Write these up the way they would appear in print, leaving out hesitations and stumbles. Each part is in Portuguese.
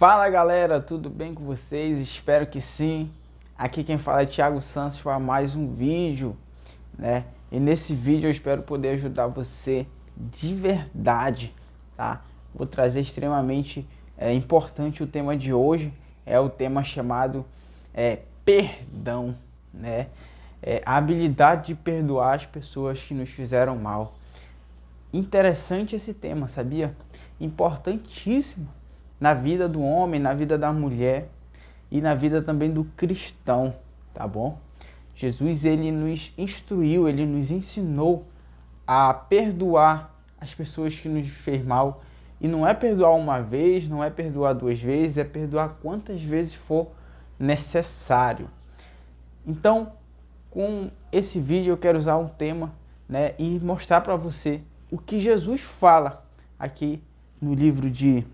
Fala galera, tudo bem com vocês? Espero que sim. Aqui quem fala é Thiago Santos para mais um vídeo, né? E nesse vídeo eu espero poder ajudar você de verdade, tá? Vou trazer extremamente importante o tema de hoje, é o tema chamado perdão, né? A habilidade de perdoar as pessoas que nos fizeram mal. Interessante esse tema, sabia? Importantíssimo na vida do homem, na vida da mulher e na vida também do cristão, tá bom? Jesus, ele nos instruiu, ele nos ensinou a perdoar as pessoas que nos fez mal. E não é perdoar uma vez, não é perdoar duas vezes, é perdoar quantas vezes for necessário. Então, com esse vídeo eu quero usar um tema, né, e mostrar para você o que Jesus fala aqui no livro de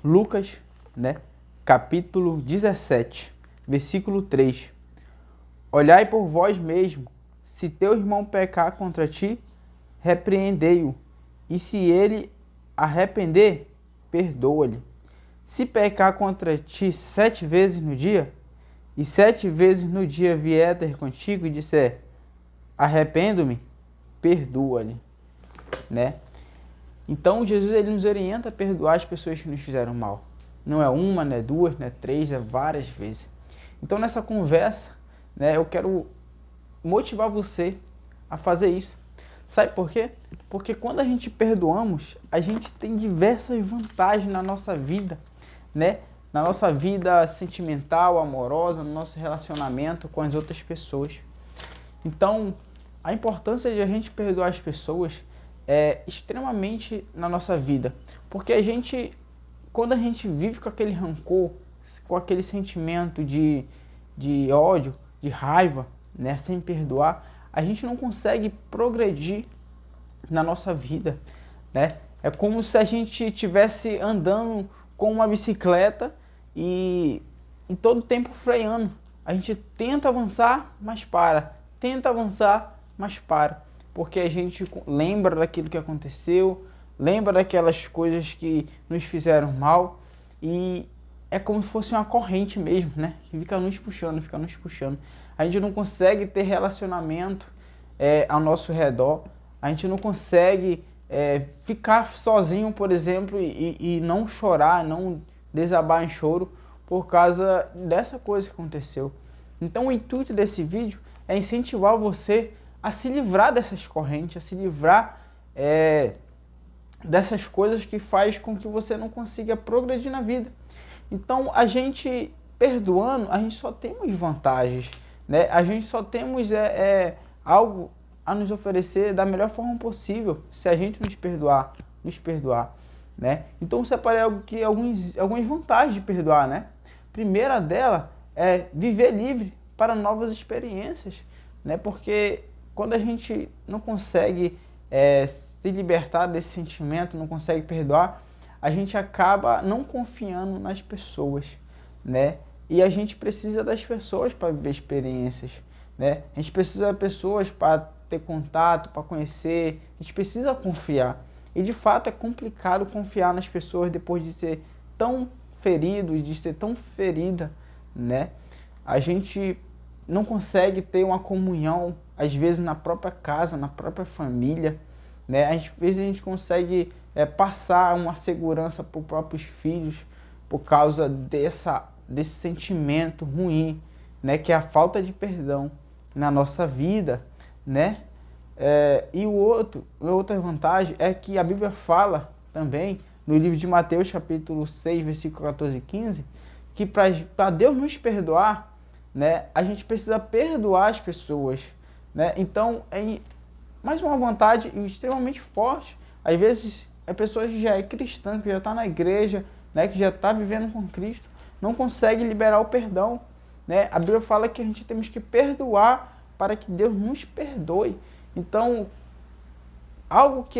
Lucas, né, capítulo 17, versículo 3. Olhai por vós mesmo, se teu irmão pecar contra ti, repreendei-o, e se ele arrepender, perdoa-lhe. Se pecar contra ti 7 vezes no dia, e 7 vezes no dia vier ter contigo e disser, arrependo-me, perdoa-lhe, né? Então Jesus, ele nos orienta a perdoar as pessoas que nos fizeram mal. Não é uma, não é duas, não é três, é várias vezes. Então nessa conversa, né, eu quero motivar você a fazer isso. Sabe por quê? Porque quando a gente perdoamos, a gente tem diversas vantagens na nossa vida, né? Na nossa vida sentimental, amorosa, no nosso relacionamento com as outras pessoas. Então, a importância de a gente perdoar as pessoas é extremamente na nossa vida. Porque quando a gente vive com aquele rancor, com aquele sentimento de ódio, de raiva, né, sem perdoar, a gente não consegue progredir na nossa vida, né? É como se a gente estivesse andando com uma bicicleta e todo tempo freando. A gente tenta avançar, mas para. Tenta avançar, mas para. Porque a gente lembra daquilo que aconteceu, lembra daquelas coisas que nos fizeram mal e é como se fosse uma corrente mesmo, né? Que fica nos puxando, fica nos puxando. A gente não consegue ter relacionamento ao nosso redor, a gente não consegue ficar sozinho, por exemplo, e não chorar, não desabar em choro por causa dessa coisa que aconteceu. Então o intuito desse vídeo é incentivar você a se livrar dessas correntes, a se livrar dessas coisas que faz com que você não consiga progredir na vida. Então, a gente perdoando, a gente só temos vantagens, né? A gente só temos algo a nos oferecer da melhor forma possível, se a gente nos perdoar, né? Então, eu separei algumas vantagens de perdoar, né? Primeira dela é viver livre para novas experiências, né? Porque quando a gente não consegue se libertar desse sentimento, não consegue perdoar, a gente acaba não confiando nas pessoas, né? E a gente precisa das pessoas para viver experiências, né? A gente precisa das pessoas para ter contato, para conhecer, a gente precisa confiar. E de fato é complicado confiar nas pessoas depois de ser tão ferido, de ser tão ferida, né? A gente não consegue ter uma comunhão, às vezes na própria casa, na própria família, né? Às vezes a gente consegue passar uma segurança para os próprios filhos por causa desse sentimento ruim, né? Que é a falta de perdão na nossa vida, né? E outra vantagem é que a Bíblia fala também, no livro de Mateus, capítulo 6, versículo 14 e 15, que para Deus nos perdoar, né, a gente precisa perdoar as pessoas, né? Então, é mais uma vontade extremamente forte. Às vezes, a pessoa que já é cristã, que já está na igreja, né, que já está vivendo com Cristo, não consegue liberar o perdão, né? A Bíblia fala que a gente temos que perdoar para que Deus nos perdoe. Então, algo que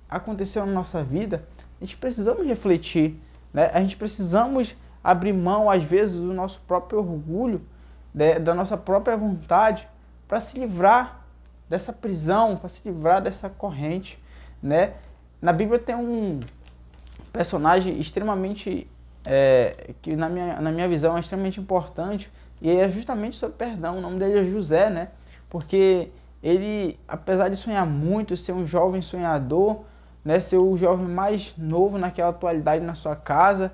aconteceu na nossa vida, a gente precisamos refletir, né? A gente precisamos abrir mão, às vezes, do nosso próprio orgulho, né, da nossa própria vontade, para se livrar dessa prisão, para se livrar dessa corrente, né? Na Bíblia tem um personagem extremamente que na minha visão é extremamente importante, e é justamente sobre perdão. O nome dele é José, né? Porque ele, apesar de sonhar muito, ser um jovem sonhador, né, ser o jovem mais novo naquela atualidade na sua casa,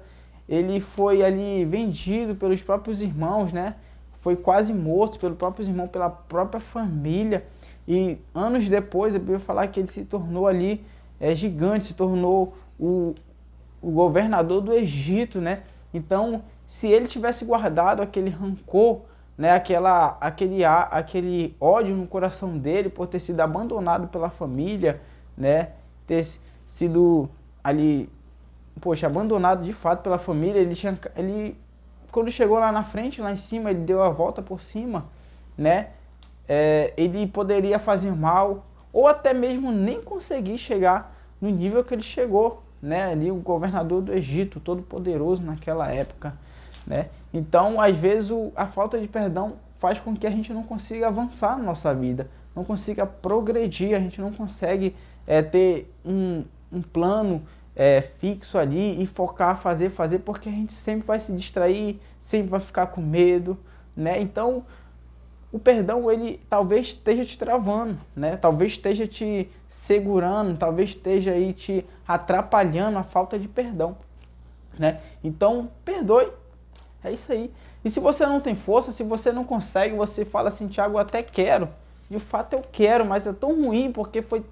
ele foi ali vendido pelos próprios irmãos, né? Foi quase morto pelos próprios irmãos, pela própria família. E anos depois, eu Bíblia falar que ele se tornou ali gigante, se tornou o governador do Egito, né? Então, se ele tivesse guardado aquele rancor, né, aquele ódio no coração dele por ter sido abandonado pela família, né, ter sido ali, poxa, abandonado de fato pela família, ele quando chegou lá na frente, lá em cima, ele deu a volta por cima, né, ele poderia fazer mal, ou até mesmo nem conseguir chegar no nível que ele chegou, né, ali o governador do Egito, todo poderoso naquela época, né. Então, às vezes, a falta de perdão faz com que a gente não consiga avançar na nossa vida, não consiga progredir, a gente não consegue ter um plano fixo ali e focar, fazer, porque a gente sempre vai se distrair, sempre vai ficar com medo, né? Então, o perdão, ele talvez esteja te travando, né? Talvez esteja te segurando, talvez esteja aí te atrapalhando a falta de perdão, né? Então, perdoe. É isso aí. E se você não tem força, se você não consegue, você fala assim, Thiago, eu até quero. De fato eu quero, mas é tão ruim porque foi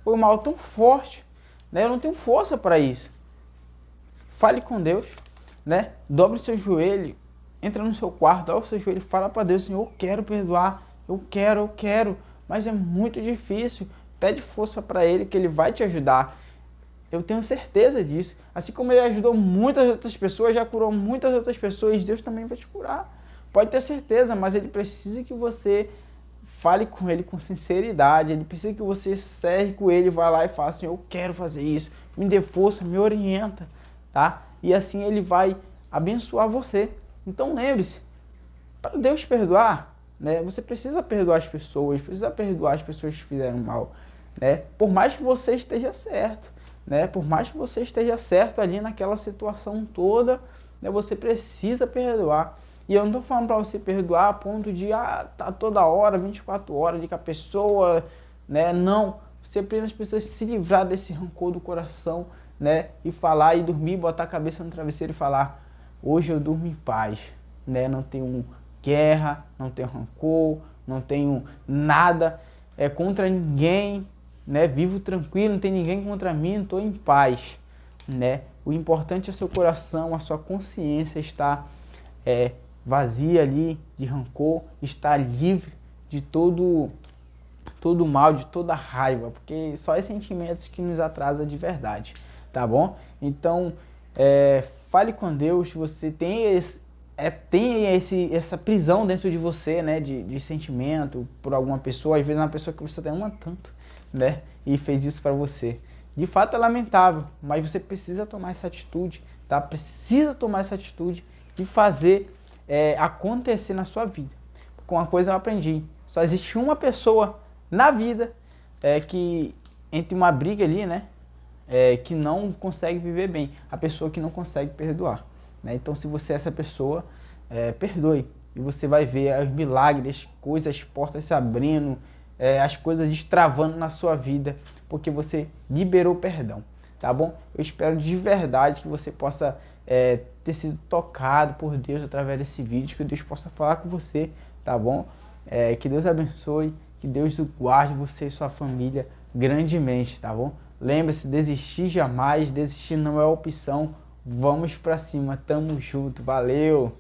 um mal tão forte, né? Eu não tenho força para isso. Fale com Deus, né? Dobre o seu joelho, entra no seu quarto, dobra o seu joelho e fala para Deus, Senhor, eu quero perdoar, eu quero, mas é muito difícil. Pede força para Ele que Ele vai te ajudar. Eu tenho certeza disso. Assim como Ele ajudou muitas outras pessoas, já curou muitas outras pessoas, Deus também vai te curar. Pode ter certeza, mas Ele precisa que você fale com Ele com sinceridade. Ele precisa que você serve com Ele, vá lá e fale assim, eu quero fazer isso, me dê força, me orienta, tá? E assim Ele vai abençoar você. Então lembre-se, para Deus perdoar, né, você precisa perdoar as pessoas que fizeram mal, né? Por mais que você esteja certo, né? Por mais que você esteja certo ali naquela situação toda, né, você precisa perdoar. E eu não estou falando para você perdoar a ponto de tá toda hora, 24 horas, de que a pessoa, né? Não, você apenas precisa se livrar desse rancor do coração, né? E falar e dormir, botar a cabeça no travesseiro e falar, hoje eu durmo em paz, né? Não tenho guerra, não tenho rancor, não tenho nada contra ninguém, né? Vivo tranquilo, não tem ninguém contra mim, estou em paz, né? O importante é seu coração, a sua consciência estar vazia ali de rancor, estar livre de todo mal, de toda raiva, porque só esses sentimentos que nos atrasam de verdade, tá bom? Então, fale com Deus, você tem essa prisão dentro de você, né, de sentimento por alguma pessoa, às vezes uma pessoa que você tem ama tanto, né, e fez isso para você. De fato é lamentável, mas você precisa tomar essa atitude, tá? Precisa tomar essa atitude e fazer acontecer na sua vida. Porque uma coisa eu aprendi, só existe uma pessoa na vida que entre uma briga ali, né, que não consegue viver bem, a pessoa que não consegue perdoar, né? Então se você é essa pessoa, perdoe, e você vai ver os milagres, as coisas, as portas se abrindo, as coisas destravando na sua vida, porque você liberou perdão, tá bom? Eu espero de verdade que você possa ter sido tocado por Deus através desse vídeo, que Deus possa falar com você, tá bom? Que Deus abençoe, que Deus guarde você e sua família grandemente, tá bom? Lembre-se, desistir jamais, desistir não é opção, vamos pra cima, tamo junto, valeu!